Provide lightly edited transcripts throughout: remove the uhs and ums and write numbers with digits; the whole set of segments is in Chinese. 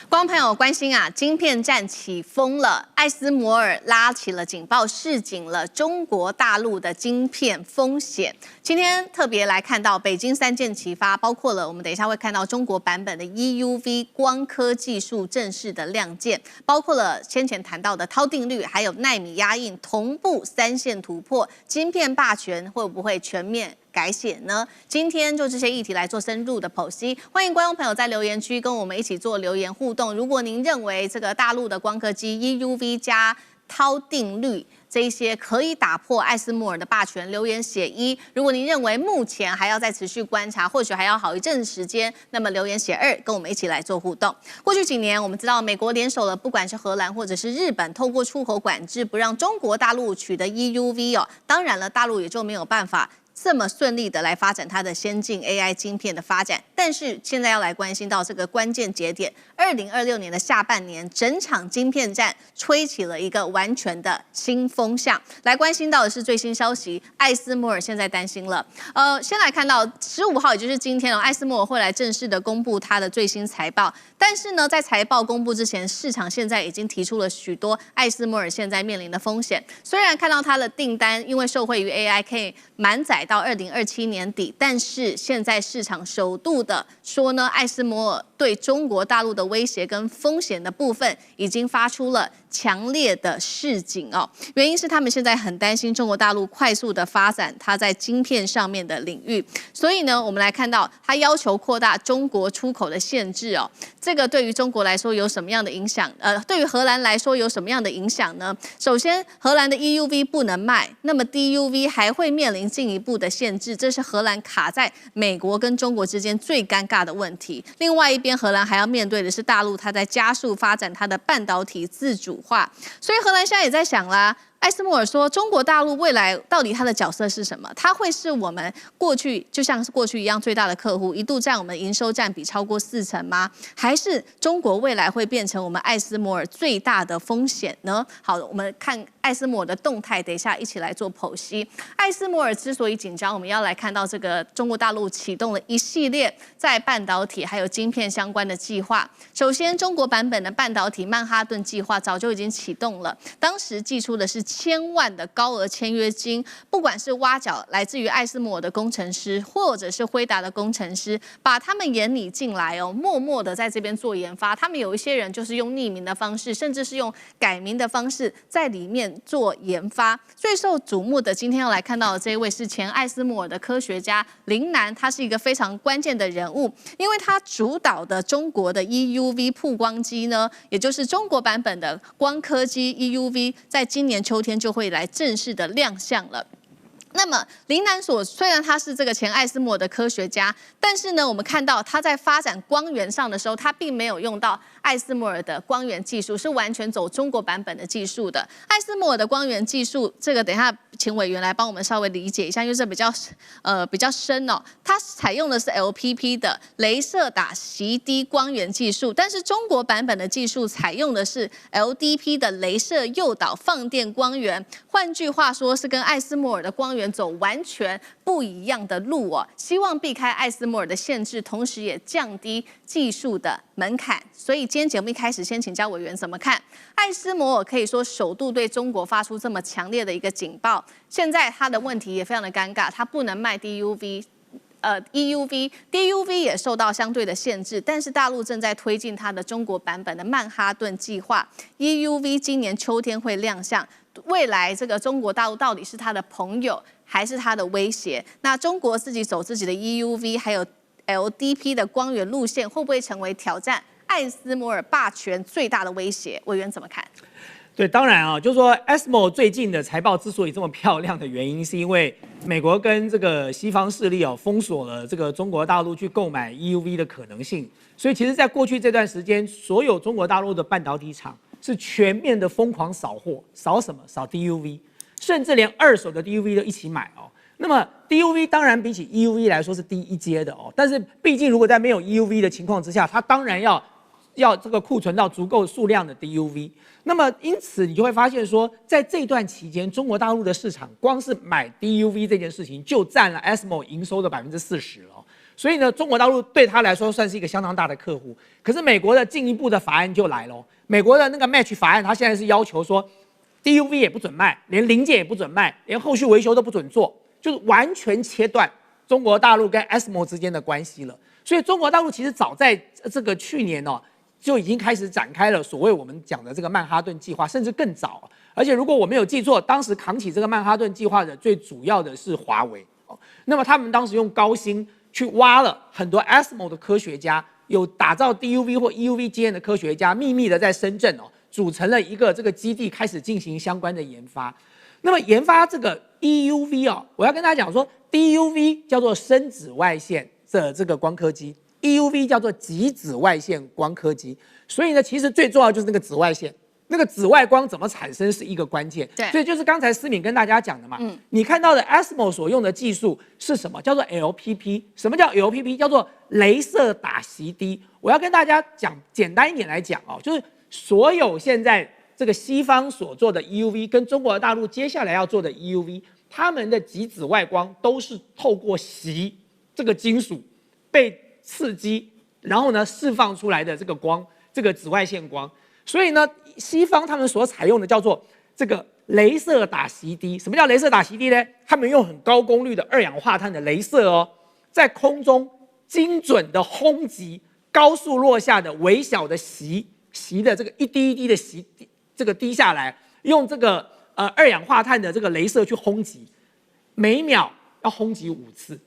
觀眾朋友關心啊，晶片戰起風了，艾斯摩爾拉起了警報，示警了中國大陸的晶片風險。今天特別來看到北京3箭齊發，包括了我們等一下會看到中國版本的 EUV 光刻技術正式的亮劍，包括了先前談到的濤定律，還有奈米壓印同步3線突破，晶片霸權會不會全面改寫呢？今天就这些議題來做深入的剖析，歡迎觀眾朋友在留言區跟我們一起做留言互動。如果您認為這個大陸的光刻機 EUV 加濤定律這一些可以打破艾斯摩爾的霸權，留言寫1；如果您認為目前還要再持續觀察，或許還要好一陣時間，那麼留言寫2，跟我們一起來做互動。過去幾年，我們知道美國聯手了，不管是荷蘭或者是日本，透過出口管制不讓中國大陸取得 EUV 哦，當然了，大陸也就沒有辦法這麼順利的來發展它的先進 AI 晶片的發展，但是現在要來關心到這個關鍵節點，2026年的下半年，整場晶片戰吹起了一個完全的新風向。來關心到的是最新消息，艾斯摩爾現在擔心了。先來看到15號，也就是今天哦，艾斯摩爾會來正式的公布它的最新財報。但是呢，在財報公布之前，市場現在已經提出了許多艾斯摩爾現在面臨的風險。雖然看到它的訂單因為受惠於 AI 可以滿載到2027年底，但是現在市場首度的說呢，艾斯摩爾對中國大陸的威脅跟風險的部分已經發出了強烈的示警哦。原因是他們現在很擔心中國大陸快速的發展它在晶片上面的領域，所以呢，我們來看到它要求擴大中國出口的限制哦。這個對於中國來說有什麼樣的影響？對於荷蘭來說有什麼樣的影響呢？首先，荷蘭的 EUV 不能賣，那麼 DUV 還會面臨進一步的限制，這是荷蘭卡在美國跟中國之間最尷尬的問題。另外一邊，荷蘭還要面對的是大陸，它在加速發展它的半導體自主化，所以荷蘭現在也在想啦。艾斯摩爾說，中國大陸未來到底它的角色是什麼？它會是我們過去就像是過去一樣最大的客戶，一度佔我們營收佔比超過40%嗎？還是中國未來會變成我們艾斯摩爾最大的風險呢？好，我們看艾斯摩爾的動態，等一下一起來做剖析。艾斯摩爾之所以緊張，我們要來看到這個中國大陸啟動了一系列在半導體還有晶片相關的計劃。首先，中國版本的半導體曼哈頓計劃早就已經啟動了，當時祭出的是1000萬的高額簽約金，不管是挖角來自於艾斯摩爾的工程師，或者是輝達的工程師，把他們眼裡進來哦，默默的在這邊做研發。他們有一些人就是用匿名的方式，甚至是用改名的方式在裡面做研發。最受矚目的，今天要來看到的這一位是前艾斯摩爾的科學家林南，他是一個非常關鍵的人物，因為他主導的中國的 EUV 曝光機呢，也就是中國版本的光刻機 EUV， 在今年秋天就會來正式的亮相了。那麼林南所雖然他是這個前艾斯摩爾的科學家，但是呢，我們看到他在發展光源上的時候，他並沒有用到艾斯摩爾的光源技術，是完全走中國版本的技術的。艾斯摩爾的光源技術，這個等一下請委員來幫我們稍微理解一下，因為這比較深哦。它採用的是 LPP 的雷射打息低光源技術，但是中國版本的技術採用的是 LDP 的雷射誘導放電光源。換句話說，是跟艾斯摩爾的光源走完全不一樣的路哦，希望避開艾斯摩爾的限制，同時也降低技術的門檻。所以今天節目一開始，先請教委員怎麼看艾斯摩爾可以說首度對中國發出這麼強烈的一個警報。現在它的問題也非常的尷尬，它不能賣 DUV。DUV 也受到相對的限制，但是大陸正在推進它的中國版本的曼哈頓計劃 ，EUV 今年秋天會亮相。未來這個中國大陸到底是它的朋友還是它的威脅？那中國自己走自己的 EUV 還有 LDP 的光源路線，會不會成為挑戰艾斯摩爾霸權最大的威脅？委員怎麼看？對，當然啊，就是說 ASML 最近的財報之所以這麼漂亮的原因，是因為美國跟這個西方勢力封鎖了這個中國大陸去購買 EUV 的可能性。所以其實在過去這段時間，所有中國大陸的半導體廠是全面的瘋狂掃貨，掃什麼？掃 DUV， 甚至連二手的 DUV 都一起買哦。那麼 DUV 當然比起 EUV 來說是低一階的哦，但是畢竟如果在沒有 EUV 的情況之下，它當然要這個庫存到足夠數量的 DUV。那麼因此你就會發現說，在這段期間，中國大陸的市場光是買 DUV 這件事情就佔了 ASML 營收的40%了。所以呢，中國大陸對他來說算是一個相當大的客戶。可是美國的進一步的法案就來了，美國的那個 Match 法案，它現在是要求說 DUV 也不准賣，連零件也不准賣，連後續維修都不准做，就是完全切斷中國大陸跟 ASML 之間的關係了。所以中國大陸其實早在這個去年就已經開始展開了所謂我們講的這個曼哈頓計劃，甚至更早。而且如果我沒有記錯，當時扛起這個曼哈頓計劃的最主要的是華為。那麼他們當時用高薪去挖了很多 ASML 的科學家，有打造 DUV 或 EUV 經驗的科學家，秘密的在深圳組成了一個這個基地，開始進行相關的研發。那麼研發這個 EUV 我要跟大家講說 ，DUV 叫做深紫外線的這個光刻機 ，EUV 叫做極紫外線光刻機。所以呢，其實最重要就是那個紫外線。那個紫外光怎麼產生是一個關鍵，對，所以就是剛才思敏跟大家講的嘛，你看到的 ASML 所用的技術是什麼？叫做 LPP。什麼叫 LPP？ 叫做雷射打息滴。我要跟大家講，簡單一點來講就是所有現在這個西方所做的 EUV 跟中國大陸接下來要做的 EUV， 他們的極紫外光都是透過錫這個金屬被刺激，然後呢釋放出來的這個光，這個紫外線光。所以呢，西方他們所採用的叫做這個雷射打息滴。什麼叫雷射打息滴呢？他們用很高功率的二氧化碳的雷射在空中精準的轟擊高速落下的微小的錫的這個一滴一滴的錫，這個滴下來，用這個二氧化碳的這個雷射去轟擊，每秒要轟擊5次，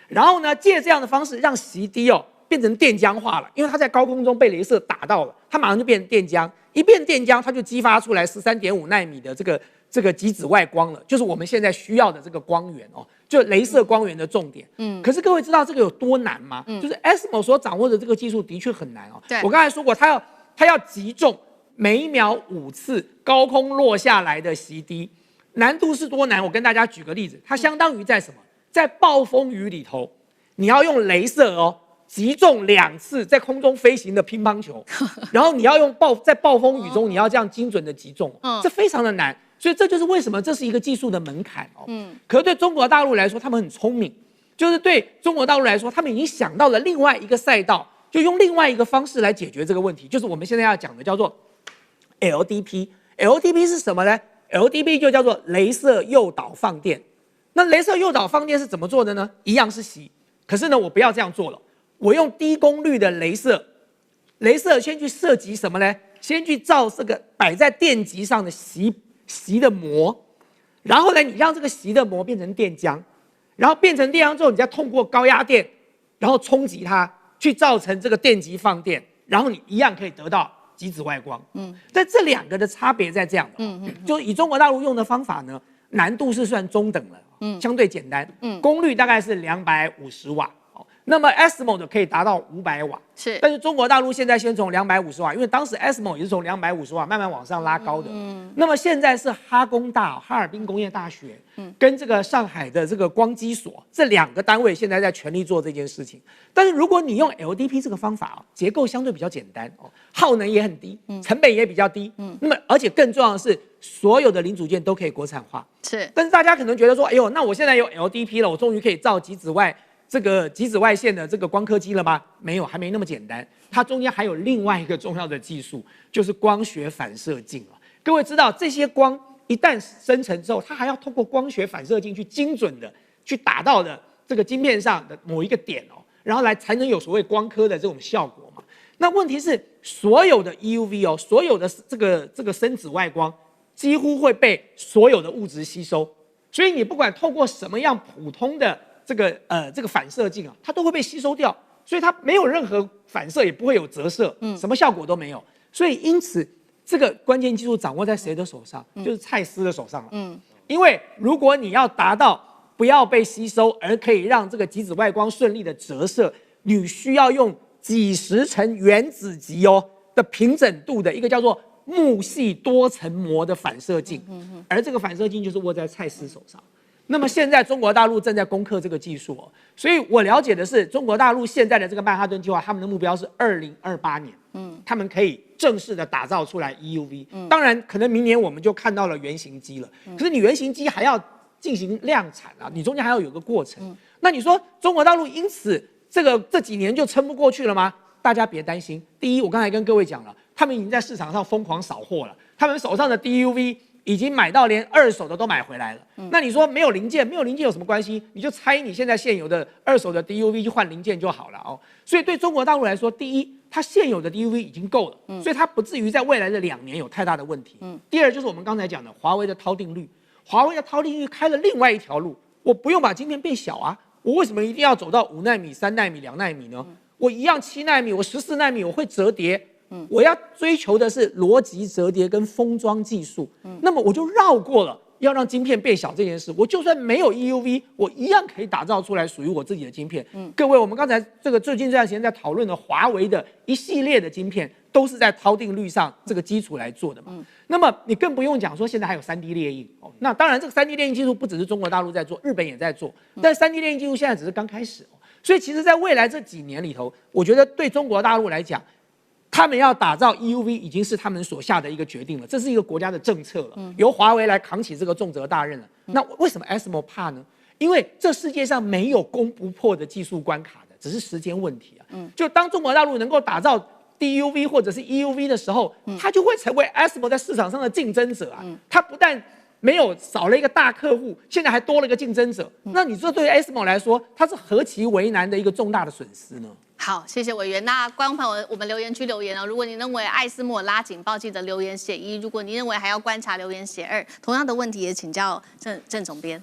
然後呢，借這樣的方式讓錫滴變成電漿化了，因為它在高空中被雷射打到了，它馬上就变成電漿，一變電漿，它就激發出來13.5奈米的這個極紫外光了，就是我們現在需要的這個光源就雷射光源的重點。可是各位知道這個有多難嗎？就是 ASML 所掌握的這個技術的確很難對，我剛才說過，它要擊中每秒5次高空落下來的錫滴，難度是多難？我跟大家舉個例子，它相當於在什麼？在暴風雨裡頭，你要用雷射擊中2次在空中飛行的乒乓球，然後你要用在暴風雨中，你要這樣精準的擊中，這非常的難。所以這就是為什麼這是一個技術的門檻可是對中國大陸來說，他們很聰明，就是對中國大陸來說，他們已經想到了另外一個賽道，就用另外一個方式來解決這個問題，就是我們現在要講的叫做 LDP。LDP 是什麼呢？ LDP 就叫做雷射誘導放電。那雷射誘導放電是怎麼做的呢？一樣是錫，可是呢，我不要這樣做了。我用低功率的雷射先去射擊什麼呢？先去照這個擺在電極上的錫的膜，然後呢，你讓這個錫的膜變成電漿，然後變成電漿之後，你再通過高壓電，然後衝擊它，去造成這個電極放電，然後你一樣可以得到極紫外光。但這兩個的差別在這樣就以中國大陸用的方法呢，難度是算中等了，相對簡單，功率大概是250瓦。那麼 ASML 的可以達到500瓦，但是中國大陸現在先從250瓦，因為當時 ASML 也是從250瓦慢慢往上拉高的。那麼現在是哈爾濱工業大學，跟這個上海的這個光機所這2個單位現在在全力做這件事情。但是如果你用 LDP 這個方法結構相對比較簡單耗能也很低，成本也比較低。那麼而且更重要的是，所有的零組件都可以國產化。但是大家可能覺得說，哎呦，那我現在有 LDP 了，我終於可以造极紫外線的這個光刻機了嗎？沒有，還沒那麼簡單。它中間還有另外一個重要的技術，就是光學反射鏡。各位知道，這些光一旦生成之後，它還要透過光學反射鏡去精準的去打到的這個晶片上的某一個點然後才能有所謂光刻的這種效果嘛。那問題是，所有的 EUV 所有的這個深紫外光幾乎會被所有的物質吸收，所以你不管透過什麼樣普通的這個反射鏡它都會被吸收掉，所以它沒有任何反射，也不會有折射，什麼效果都沒有。所以因此，這個關鍵技術掌握在誰的手上？就是蔡司的手上了。因為如果你要達到不要被吸收，而可以讓這個極紫外光順利的折射，你需要用幾十層原子級的平整度的一個叫做木細多層膜的反射鏡，而這個反射鏡就是握在蔡司手上。那麼現在中國大陸正在攻克這個技術所以我了解的是，中國大陸現在的這個曼哈頓計劃，他們的目標是2028年，他們可以正式的打造出來 EUV。當然，可能明年我們就看到了原型機了。可是你原型機還要進行量產你中間還要有個過程。那你說中國大陸因此這幾年就撐不過去了嗎？大家別擔心。第一，我剛才跟各位講了，他們已經在市场上瘋狂掃貨了，他们手上的 DUV 已經買到連二手的都買回來了。那你說沒有零件，沒有零件有什麼關係？你就拆你現在現有的二手的 DUV 去換零件就好了哦。所以對中國大陸來說，第一，它現有的 DUV 已經夠了，所以它不至於在未來的2年有太大的問題。第二就是我們剛才講的華為的韜定律，華為的韜定律開了另外一條路，我不用把晶片變小啊，我為什麼一定要走到5奈米、3奈米、2奈米呢？我一樣7奈米，我14奈米我會折疊。我要追求的是邏輯折疊跟封裝技術，那麼我就繞過了要讓晶片變小這件事。我就算沒有 EUV， 我一樣可以打造出來屬於我自己的晶片。各位，我們剛才最近這段時間在討論的華為的一系列的晶片，都是在韜定律上這個基礎來做的嘛。那麼你更不用講說現在還有3D 列印哦。那當然，這個3D 列印技術不只是中國大陸在做，日本也在做，但 3D 列印技術現在只是剛開始。所以其實，在未來這幾年裡頭，我覺得對中國大陸來講，他們要打造 EUV 已經是他們所下的一個決定了，這是一個國家的政策了，由華為來扛起這個重責大任了。那為什麼 ASML 怕呢？因為這世界上沒有攻不破的技術關卡的，只是時間問題啊。就當中國大陸能夠打造 DUV 或者是 EUV 的時候，它就會成為 ASML 在市場上的競爭者啊。它不但沒有少了一個大客戶，現在還多了一個競爭者。那你說對於 ASML 來說，它是何其為難的一個重大的損失呢？好，謝謝委員。那觀眾朋友，我們留言區留言哦。如果你認為艾斯摩爾拉警報，記得留言寫1；如果你認為還要觀察，留言寫2。同樣的問題也請教鄭總編。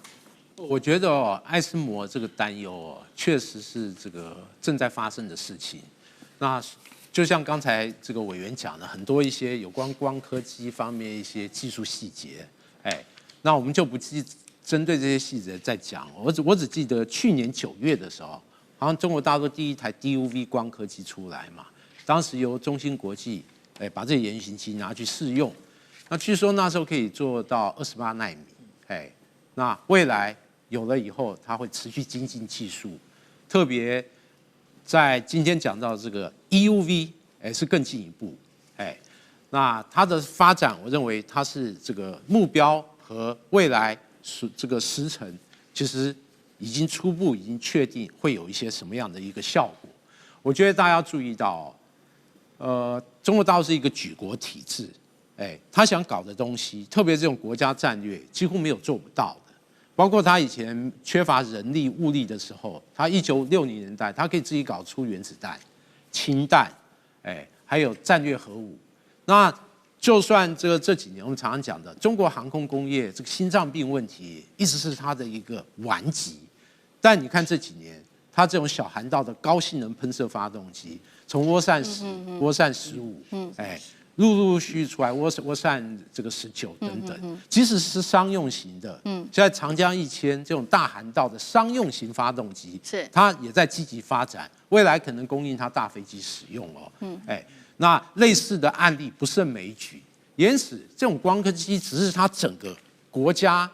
我覺得艾斯摩爾這個擔憂確實是這個正在發生的事情。那就像剛才這個委員講的，很多一些有關光刻機方面一些技術細節，那我們就不針對這些細節再講。我只記得去年9月的時候，好像中國大陸第一台 DUV 光刻機出來嘛，當時由中芯國際把這個原型機拿去試用，那據說那時候可以做到28奈米，那未來有了以後，它會持續精進技術，特別在今天講到這個 EUV，是更進一步，那它的發展，我認為它是這個目標和未來這個時程，其實已經初步已經確定會有一些什麼樣的一個效果。我覺得大家要注意到，中國大陸是一個舉國體制，他想搞的東西，特別這種國家戰略，幾乎沒有做不到的。包括他以前缺乏人力物力的時候，他1960年代，他可以自己搞出原子彈、氫彈，還有戰略核武。那就算這幾年我們常常講的中國航空工業這個心臟病問題，一直是它的一個頑疾。但你看這幾年，它這種小涵道的高性能噴射發動機，從渦扇10、渦扇15，陸續出來渦扇這個19等等，即使是商用型的，現在長江1000這種大涵道的商用型發動機，它也在積極發展，未來可能供應它大飛機使用哦。那類似的案例不勝枚舉，因此這種光刻機只是它整個國家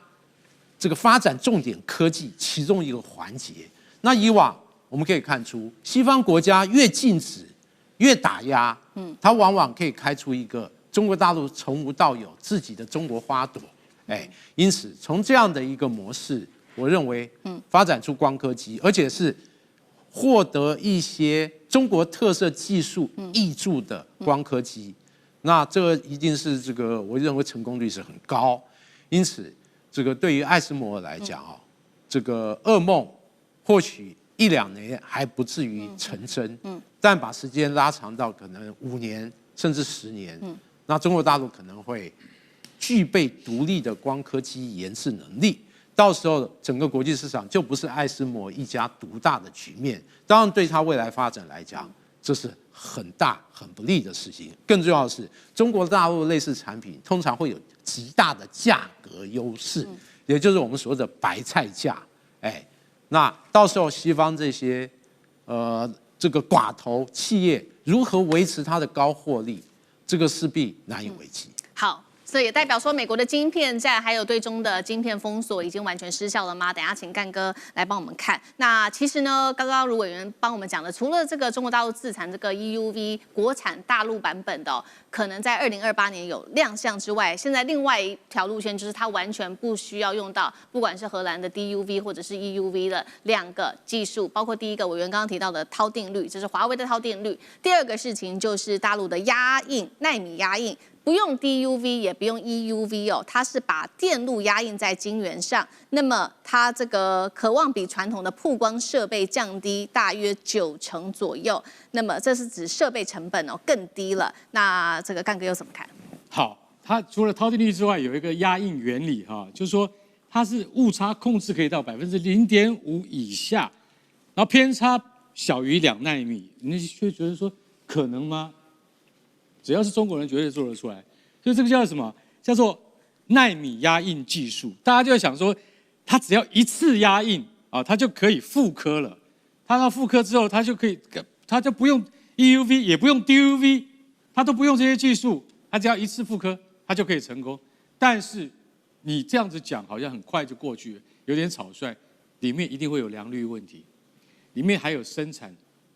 這個發展重點科技其中一個環節。那以往我們可以看出，西方國家越禁止、越打壓，它往往可以開出一個中國大陸從無到有自己的中國花朵。因此從這樣的一個模式，我認為發展出光刻機，而且是獲得一些中國特色技術挹注的光刻機，那這個一定是這個我認為成功率是很高。因此，這個對於艾斯摩爾來講這個噩夢或許1、2年還不至於成真，但把時間拉長到可能5年甚至10年，那中國大陸可能會具備獨立的光刻機研製能力。到時候，整個國際市場就不是艾斯摩爾一家獨大的局面。當然，對它未來發展來講，這是很大很不利的事情。更重要的是，中國大陸類似產品通常會有極大的價格優勢，也就是我們所謂的白菜價。那到時候西方這些這個寡頭企業如何維持它的高獲利，這個勢必難以為繼。好。所以也代表說，美國的晶片戰還有對中的晶片封鎖已經完全失效了嗎？等一下請幹哥來幫我們看。那其實呢，剛剛盧委員幫我們講的，除了這個中國大陸自產這個 EUV 國產大陸版本的，可能在2028年有亮相之外，現在另外一條路線就是它完全不需要用到，不管是荷蘭的 DUV 或者是 EUV 的2個技術，包括第一個委員剛剛提到的濤定律，這是華為的濤定律。第二個事情就是大陸的壓印奈米壓印。不用 DUV 也不用 EUV 哦，它是把電路壓印在晶圓上，那麼它這個可望比傳統的曝光設備降低大約90%左右，那麼這是指設備成本哦更低了。那這個幹哥又怎麼看？好，它除了濤定律之外，有一個壓印原理哈，就是說它是誤差控制可以到0.5%以下，然後偏差小於2奈米，你就覺得說可能嗎？只要是中國人，絕對做得出來。所以這個叫什麼？叫做奈米壓印技術。大家就會想說，它只要一次壓印啊，它就可以複刻了。它到複刻之後，它就可以，它就不用 EUV， 也不用 DUV， 它都不用這些技術，它只要一次複刻，它就可以成功。但是你這樣子講，好像很快就過去了，有點草率。裡面一定會有良率問題，裡面還有生產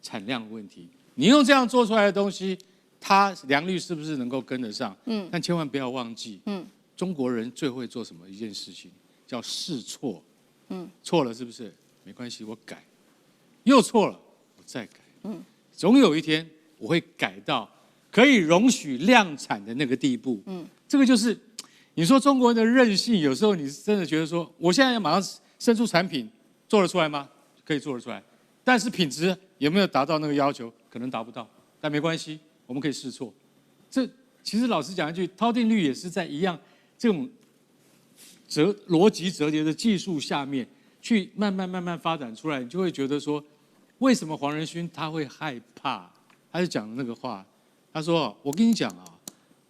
產量問題。你用這樣做出來的東西，它良率是不是能夠跟得上？但千萬不要忘記，中國人最會做什麼一件事情，叫試錯。錯了是不是？沒關係，我改。又錯了，我再改。總有一天我會改到可以容許量產的那個地步。這個就是你說中國人的韌性，有時候你真的覺得說，我現在要馬上生出產品，做得出來嗎？可以做得出來，但是品質有沒有達到那個要求？可能達不到，但沒關係。我們可以試錯，這其實老實講一句，濤定律也是在一樣這種邏輯折疊的技術下面去慢慢發展出來，你就會覺得說，為什麼黃仁勳他會害怕？他就講的那個話，他說：“我跟你講啊，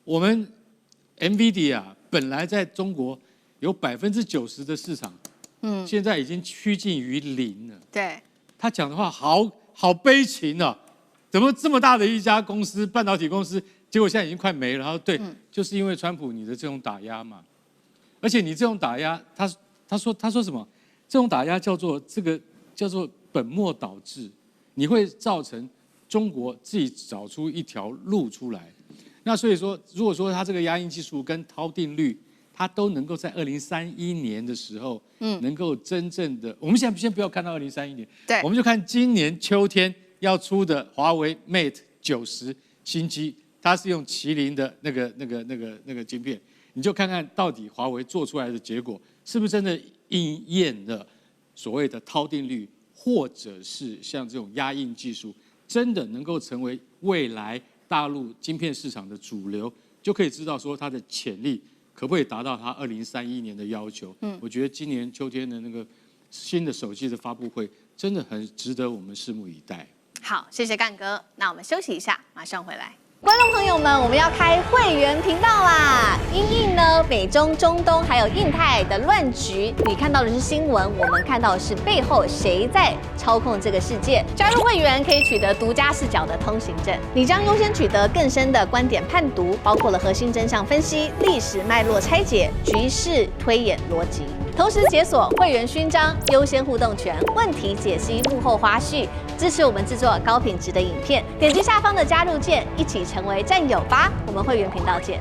我們 NVIDIA 本來在中國有90%的市場，現在已經趨近於0了。”對，他講的話好悲情啊。怎麼這麼大的一家公司，半導體公司，結果現在已經快沒了？然後對，就是因為川普你的這種打壓嘛，而且你這種打壓，他說什麼？這種打壓叫做本末倒置，你會造成中國自己找出一條路出來。那所以說，如果說它這個壓印技術跟濤定律，它都能夠在2031年的時候，能夠真正的，我們現在先不要看到2031年，對，我們就看今年秋天要出的華為 Mate 90新機，它是用麒麟的那個晶片，你就看看到底華為做出來的結果是不是真的應驗了所謂的濤定律，或者是像這種壓印技術，真的能夠成為未來大陸晶片市場的主流，就可以知道說它的潛力可不可以達到它2031年的要求。我覺得今年秋天的那個新的手機的發布會，真的很值得我們拭目以待。好，謝謝幹哥。那我們休息一下，馬上回來。觀眾朋友們，我們要開會員頻道啦！因應呢美中、中東還有印太的亂局，你看到的是新聞，我們看到的是背後誰在操控這個世界。加入會員可以取得獨家視角的通行證，你將優先取得更深的觀點判讀，包括了核心真相分析、歷史脈絡拆解、局勢推演邏輯。同時解鎖會員勳章、優先互動權、問題解析、幕後花絮，支持我們制作高品質的影片。點擊下方的加入鍵，一起成為戰友吧！我們會員頻道見。